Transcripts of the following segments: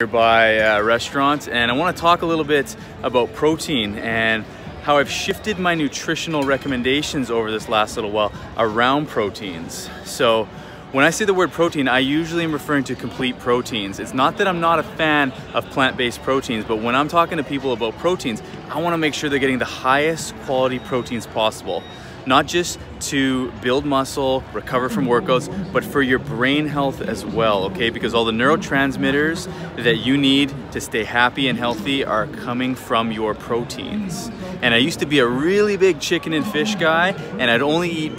By restaurant, and I want to talk a little bit about protein and how I've shifted my nutritional recommendations over this last little while around proteins. So when I say the word protein, I usually am referring to complete proteins. It's not that I'm not a fan of plant-based proteins, but when I'm talking to people about proteins, I want to make sure they're getting the highest quality proteins possible. Not just to build muscle, recover from workouts, but for your brain health as well, okay? Because all the neurotransmitters that you need to stay happy and healthy are coming from your proteins. And I used to be a really big chicken and fish guy, and I'd only eat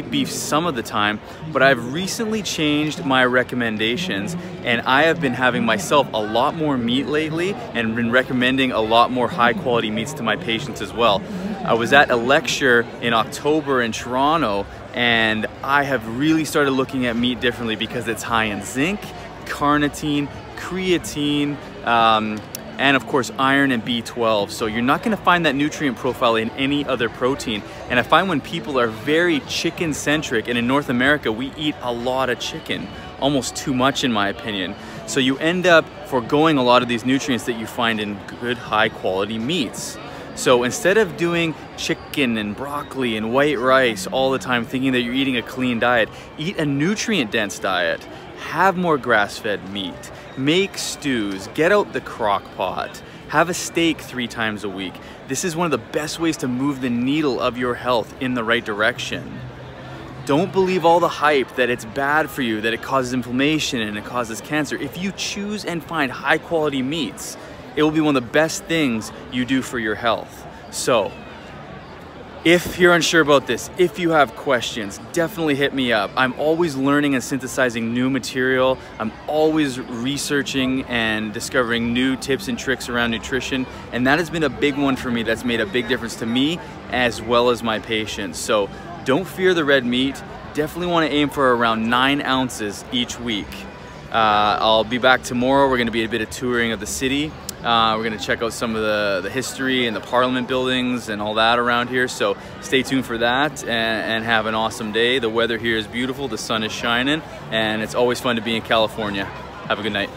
beef some of the time, but I've recently changed my recommendations, and I have been having myself a lot more meat lately and been recommending a lot more high quality meats to my patients as well. I was at a lecture in October in Toronto, and I have really started looking at meat differently because it's high in zinc, carnitine, creatine, and of course iron and B12. So you're not gonna find that nutrient profile in any other protein. And I find when people are very chicken centric, and in North America, we eat a lot of chicken, almost too much in my opinion. So you end up foregoing a lot of these nutrients that you find in good high quality meats. So instead of doing chicken and broccoli and white rice all the time thinking that you're eating a clean diet, eat a nutrient dense diet. Have more grass-fed meat, make stews, get out the crock pot, have a steak 3 times a week. This is one of the best ways to move the needle of your health in the right direction. Don't believe all the hype that it's bad for you, that it causes inflammation and it causes cancer. If you choose and find high quality meats, it will be one of the best things you do for your health. So, if you're unsure about this, if you have questions, definitely hit me up. I'm always learning and synthesizing new material. I'm always researching and discovering new tips and tricks around nutrition. And that has been a big one for me that's made a big difference to me as well as my patients. So don't fear the red meat. Definitely want to aim for around 9 ounces each week. I'll be back tomorrow. We're going to be a bit of touring of the city. We're going to check out some of the history and the Parliament buildings and all that around here. So stay tuned for that and have an awesome day. The weather here is beautiful. The sun is shining and it's always fun to be in California. Have a good night.